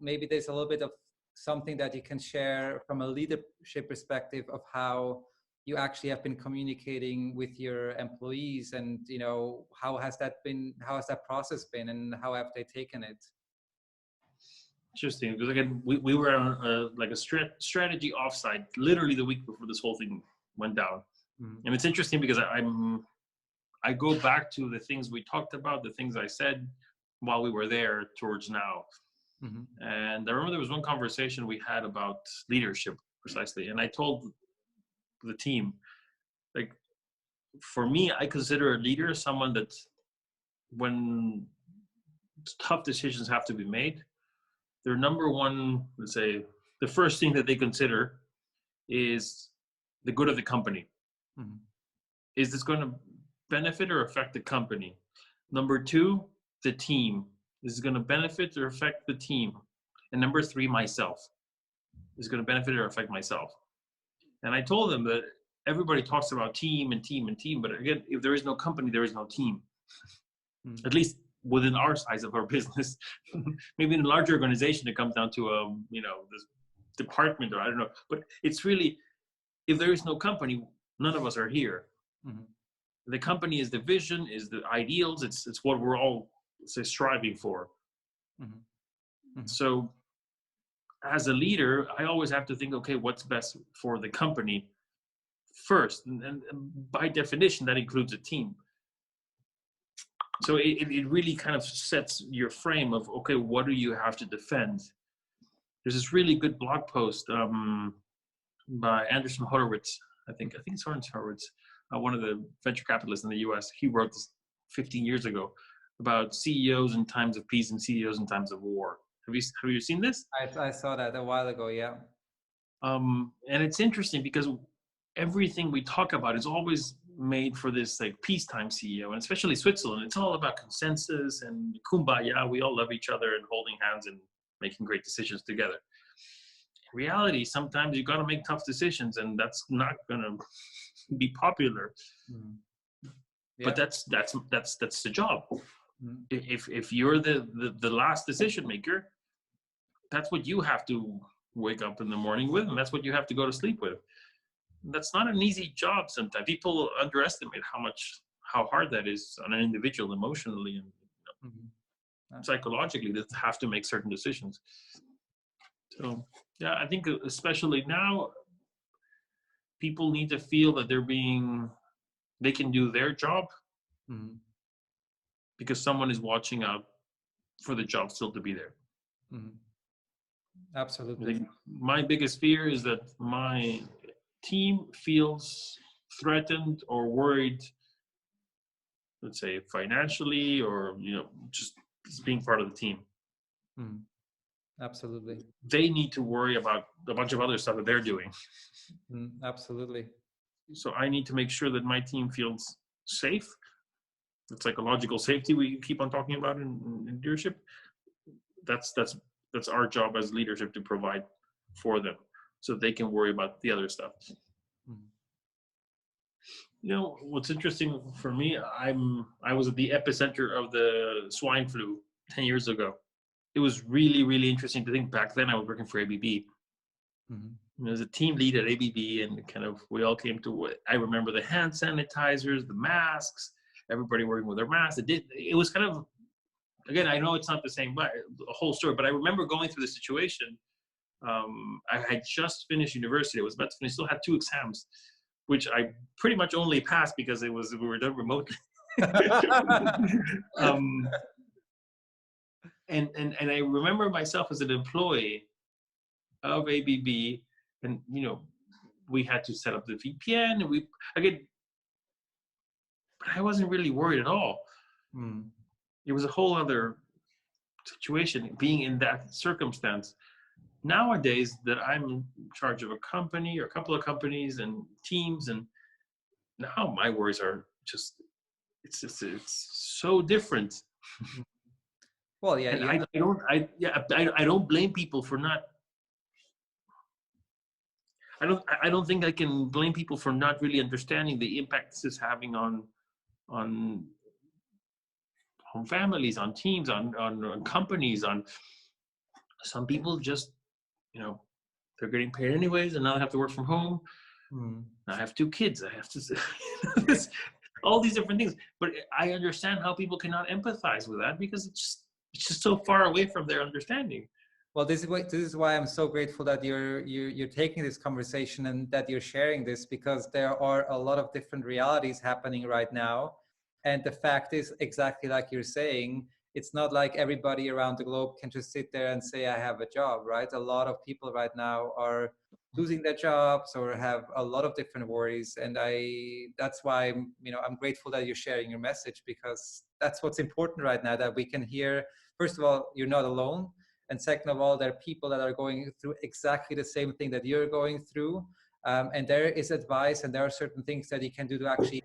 maybe there's a little bit of something that you can share from a leadership perspective of how you actually have been communicating with your employees, and how has that process been, and how have they taken it? Interesting, because again, we were on a strategy offsite literally the week before this whole thing went down. And it's interesting because I go back to the things we talked about, the things I said while we were there towards now. And I remember there was one conversation we had about leadership precisely, and I told the team, like, for me, I consider a leader someone that when tough decisions have to be made, their number one, let's say, the first thing that they consider is the good of the company. Is this going to benefit or affect the company? Number two, the team. Is it going to benefit or affect the team? And number three, myself. Is it going to benefit or affect myself? And I told them that everybody talks about team and team and team, but again, if there is no company, there is no team. At least within our size of our business. Maybe in a larger organization, it comes down to this department, or I don't know. But it's really, if there is no company, none of us are here. The company is the vision, is the ideals. It's what we're all, say, striving for. So as a leader, I always have to think, okay, what's best for the company first? And by definition, that includes a team. So it really kind of sets your frame of, okay, what do you have to defend? There's this really good blog post by Anderson Horowitz. I think it's Anderson Horowitz, one of the venture capitalists in the US. He wrote this 15 years ago about CEOs in times of peace and CEOs in times of war. Have you seen this? I saw that a while ago, yeah. And it's interesting because everything we talk about is always made for this like peacetime CEO, and especially Switzerland. It's all about consensus and kumbaya. We all love each other and holding hands and making great decisions together. In reality, sometimes you got to make tough decisions, and that's not going to be popular. Yeah. But that's the job. If you're the last decision maker, that's what you have to wake up in the morning with, and that's what you have to go to sleep with. That's not an easy job sometimes. People underestimate how hard that is on an individual, emotionally and psychologically, that have to make certain decisions. So yeah, I think especially now, people need to feel that they can do their job because someone is watching out for the job still to be there. Absolutely. I think my biggest fear is that my team feels threatened or worried, let's say financially, or just being part of the team. Absolutely. They need to worry about a bunch of other stuff that they're doing. Absolutely. So I need to make sure that my team feels safe. The psychological safety we keep on talking about in leadership. That's our job as leadership, to provide for them, so they can worry about the other stuff. What's interesting for me, I was at the epicenter of the swine flu 10 years ago. It was really, really interesting to think. Back then I was working for ABB. I was a team lead at ABB, and we all came to what I remember: the hand sanitizers, the masks, everybody working with their masks. It was kind of, again, I know it's not the same, but a whole story, but I remember going through the situation. I had just finished university. I was about to finish, still had 2 exams, which I pretty much only passed because we were done remotely. And I remember myself as an employee of ABB, and we had to set up the VPN, and but I wasn't really worried at all. It was a whole other situation being in that circumstance. Nowadays, that I'm in charge of a company or a couple of companies and teams, and now my worries are it's so different. Well, yeah, and I don't blame people for not. I don't think I can blame people for not really understanding the impact this is having on families, on teams, on companies, on some people just, you know, they're getting paid anyways, and now they have to work from home. I have 2 kids. I have to all these different things. But I understand how people cannot empathize with that because it's just so far away from their understanding. Well, this is why I'm so grateful that you're taking this conversation and that you're sharing this, because there are a lot of different realities happening right now. And the fact is, exactly like you're saying, it's not like everybody around the globe can just sit there and say, I have a job, right? A lot of people right now are losing their jobs or have a lot of different worries. And that's why, I'm grateful that you're sharing your message, because that's what's important right now, that we can hear, first of all, you're not alone. And second of all, there are people that are going through exactly the same thing that you're going through. And there is advice, and there are certain things that you can do to actually,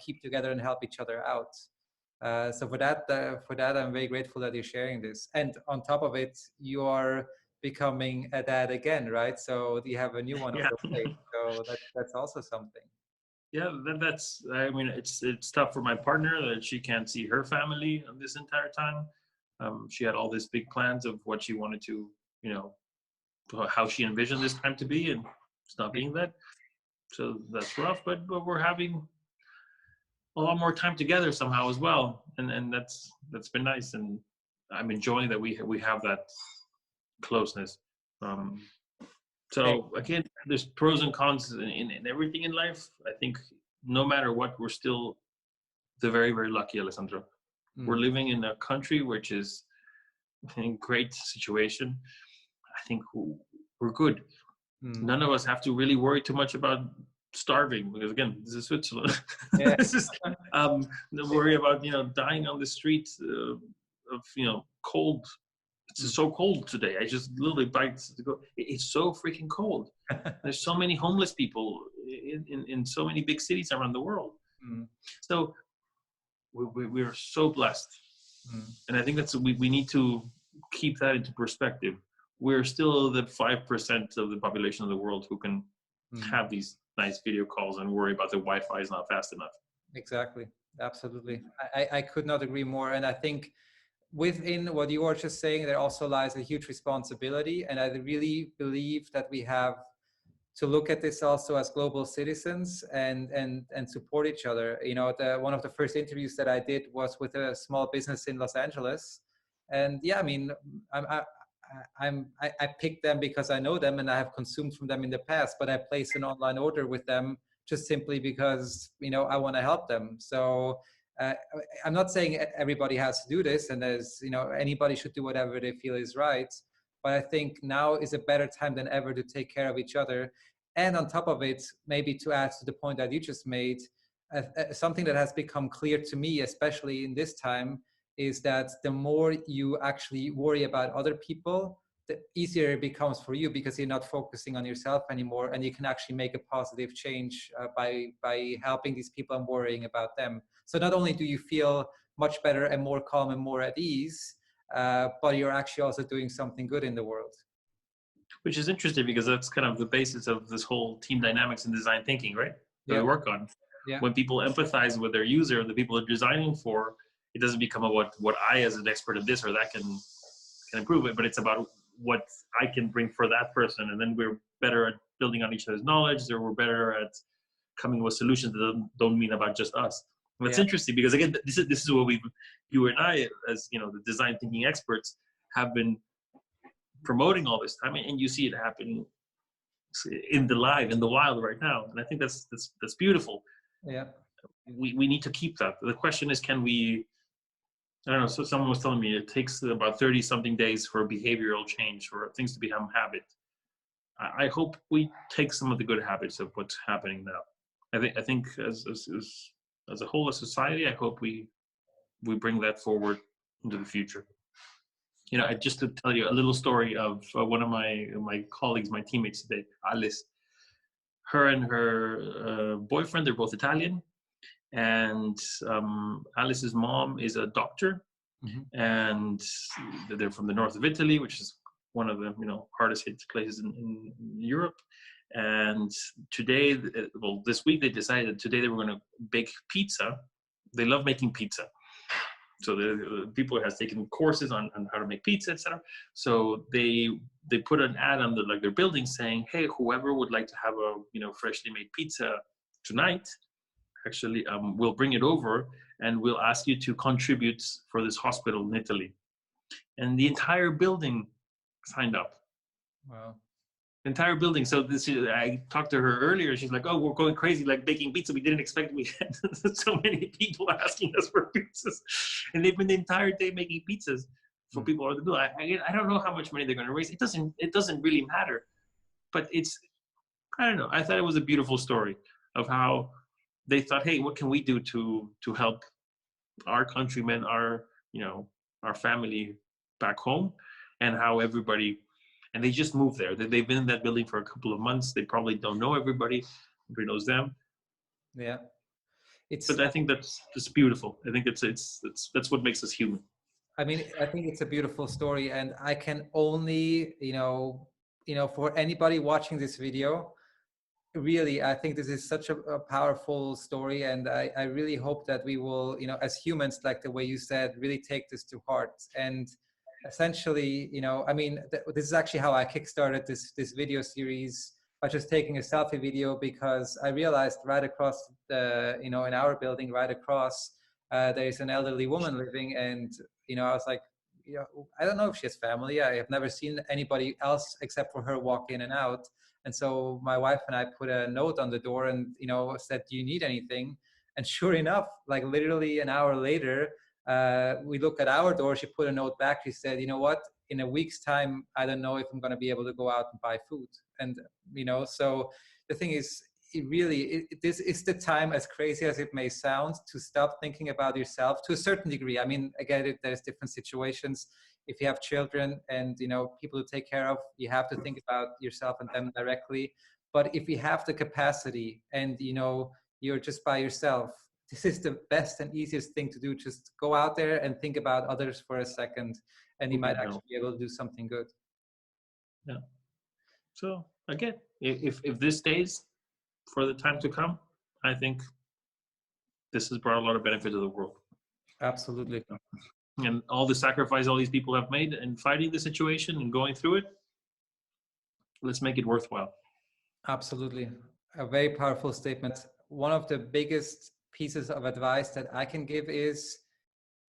keep together and help each other out. So for that, I'm very grateful that you're sharing this. And on top of it, you are becoming a dad again, right? So you have a new one on the way. So that's also something. Yeah, that's. I mean, it's tough for my partner that she can't see her family this entire time. She had all these big plans of what she wanted to, how she envisioned this time to be, and it's not being that. So that's rough, but we're having a lot more time together somehow as well, and that's been nice, and I'm enjoying that we have that closeness. So again, there's pros and cons in everything in life. I think no matter what, we're still the very, very lucky, Alessandro. We're living in a country which is in great situation. I think we're good. None of us have to really worry too much about starving, because again, this is Switzerland. Yeah. This is worry about dying on the street of cold. It's so cold today. I just literally bites to go. It's so freaking cold. There's so many homeless people in so many big cities around the world. So we're so blessed, and I think that's we need to keep that into perspective. We're still the 5% of the population of the world who can have these nice video calls and worry about the Wi-Fi is not fast enough. Exactly. Absolutely. I could not agree more. And I think within what you were just saying, there also lies a huge responsibility. And I really believe that we have to look at this also as global citizens and support each other. One of the first interviews that I did was with a small business in Los Angeles. And yeah, I mean, I picked them because I know them and I have consumed from them in the past, but I placed an online order with them just simply because, I want to help them. So I'm not saying everybody has to do this, and there's, anybody should do whatever they feel is right. But I think now is a better time than ever to take care of each other. And on top of it, maybe to add to the point that you just made, something that has become clear to me, especially in this time, is that the more you actually worry about other people, the easier it becomes for you, because you're not focusing on yourself anymore, and you can actually make a positive change by helping these people and worrying about them. So not only do you feel much better and more calm and more at ease, but you're actually also doing something good in the world. Which is interesting, because that's kind of the basis of this whole team dynamics and design thinking, right? That we work on. Yeah. When people empathize with their user, the people they're designing for, it doesn't become what I as an expert of this or that can improve it, but it's about what I can bring for that person. And then we're better at building on each other's knowledge, or we're better at coming with solutions that don't mean about just us. And it's interesting, because again, this is what you and I, as the design thinking experts, have been promoting all this time, and you see it happening in the wild right now. And I think that's beautiful. Yeah. We need to keep that. The question is, can we, I don't know, so someone was telling me it takes about 30 something days for behavioral change, for things to become habit. I hope we take some of the good habits of what's happening now. I think as a whole, as society, I hope we bring that forward into the future. Just to tell you a little story of one of my colleagues, my teammates today, Alice. Her and her boyfriend, they're both Italian, and Alice's mom is a doctor, and they're from the north of Italy, which is one of the hardest hit places in Europe. And today, this week, they decided today they were going to bake pizza. They love making pizza. So the people has taken courses on how to make pizza, etc. So they put an ad on their building saying, hey, whoever would like to have a freshly made pizza tonight, actually we'll bring it over and we'll ask you to contribute for this hospital in Italy. And the entire building signed up. Wow. Entire building. So I talked to her earlier. She's like, "Oh, we're going crazy, like baking pizza. We didn't expect we had so many people asking us for pizzas, and they've been the entire day making pizzas for people on the bill. I don't know how much money they're going to raise. It doesn't really matter, but I don't know. I thought it was a beautiful story of how they thought, hey, what can we do to help our countrymen, our family back home, and how everybody. And they just moved there. They've been in that building for a couple of months. They probably don't know everybody. Everybody knows them. Yeah, But I think that's beautiful. I think that's what makes us human. I mean, I think it's a beautiful story, and I can only, for anybody watching this video, really, I think this is such a powerful story, and I really hope that we will, as humans, like the way you said, really take this to heart. And essentially, I mean, this is actually how I kickstarted this video series by just taking a selfie video, because I realized right across in our building, right across, there is an elderly woman living, and I was like, I don't know if she has family. I have never seen anybody else except for her walk in and out. And so my wife and I put a note on the door and, said, do you need anything? And sure enough, like literally an hour later, we look at our door, she put a note back. She said, you know what, in a week's time, I don't know if I'm going to be able to go out and buy food. And, so the thing is, this is the time, as crazy as it may sound, to stop thinking about yourself to a certain degree. I mean, again, there's different situations. If you have children and people to take care of, you have to think about yourself and them directly. But if you have the capacity and you're just by yourself, this is the best and easiest thing to do. Just go out there and think about others for a second, and you might actually be able to do something good. Yeah. So again, if this stays for the time to come, I think this has brought a lot of benefit to the world. Absolutely. And all the sacrifice all these people have made in fighting the situation and going through it, let's make it worthwhile. Absolutely. A very powerful statement. One of the biggest pieces of advice that I can give is,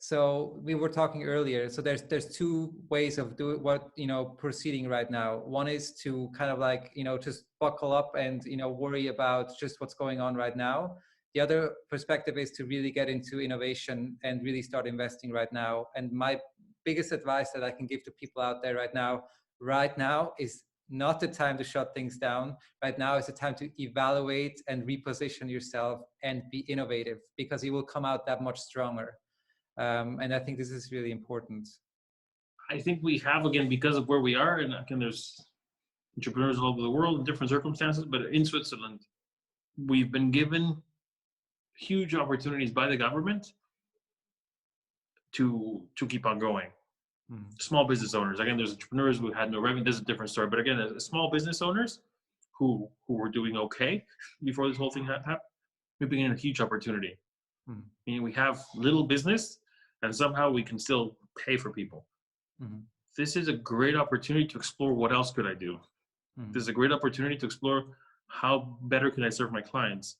so we were talking earlier, so there's two ways of proceeding right now. One is to kind of like, just buckle up and, worry about just what's going on right now. The other perspective is to really get into innovation and really start investing right now. And my biggest advice that I can give to people out there right now is not the time to shut things down. Right now is the time to evaluate and reposition yourself and be innovative, because you will come out that much stronger. And I think this is really important. I think we have, again, because of where we are, and again, there's entrepreneurs all over the world in different circumstances, but in Switzerland, we've been given huge opportunities by the government to keep on going. Small business owners, again, there's entrepreneurs who had no revenue. This is a different story, but again, small business owners who were doing okay before this whole thing happened, we've been given a huge opportunity. Meaning we have little business, and somehow we can still pay for people. This is a great opportunity to explore what else could I do. This is a great opportunity to explore how better can I serve my clients,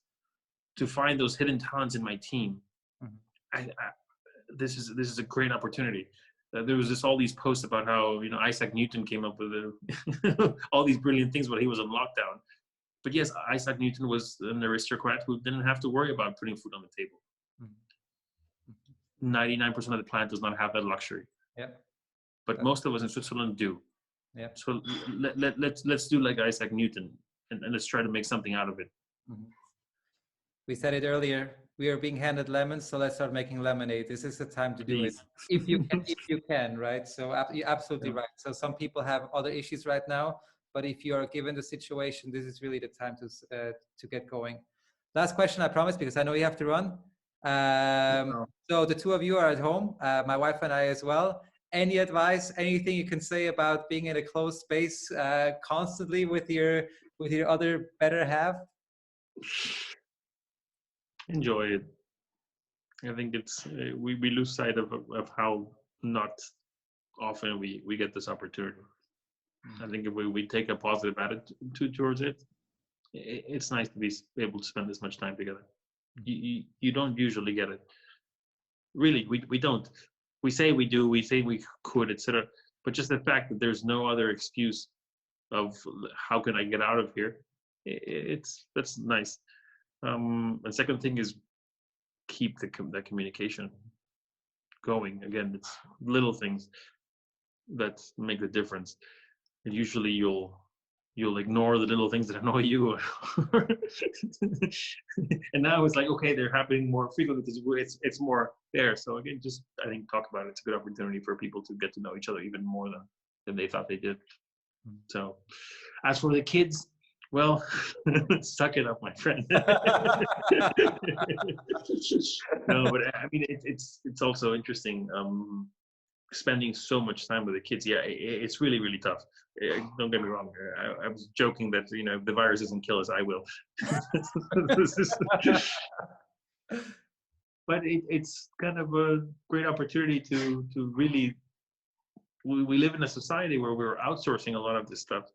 to find those hidden talents in my team. This is a great opportunity. There was all these posts about how Isaac Newton came up with all these brilliant things when he was on lockdown. But yes, Isaac Newton was an aristocrat who didn't have to worry about putting food on the table. 99% of the planet does not have that luxury. Yeah. But most of us in Switzerland do. Yeah. So let's do like Isaac Newton and let's try to make something out of it. We said it earlier. We are being handed lemons, so let's start making lemonade. This is the time to do it. If you can, right? So you're absolutely right. So some people have other issues right now, but if you are given the situation, this is really the time to get going. Last question, I promise, because I know you have to run. So the two of you are at home, my wife and I as well. Any advice, anything you can say about being in a closed space constantly with your other better half? Enjoy it. I think it's we lose sight of how not often we get this opportunity. I think if we take a positive attitude towards it, it's nice to be able to spend this much time together. You don't usually get it. Really, we don't. We say we do, we say we could, etc. But just the fact that there's no other excuse of how can I get out of here, that's nice. And second thing is keep that communication going. Again, it's little things that make the difference. And usually you'll ignore the little things that annoy you. And now it's like, okay, they're happening more frequently because it's more there. So again, just I think talk about it. It's a good opportunity for people to get to know each other even more than they thought they did. So as for the kids, well, suck it up, my friend. No, but I mean, it's also interesting. Spending so much time with the kids, yeah, it's really, really tough. Don't get me wrong. I was joking that if the virus doesn't kill us, I will. But it's kind of a great opportunity to really. We live in a society where we're outsourcing a lot of this stuff.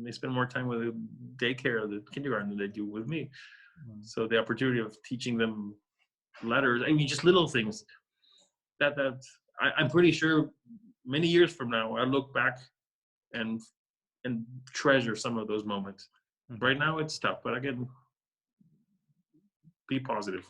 They spend more time with the daycare or the kindergarten than they do with me. So the opportunity of teaching them letters, I mean, just little things that I'm pretty sure many years from now, I look back and treasure some of those moments. Right now it's tough, but again, be positive.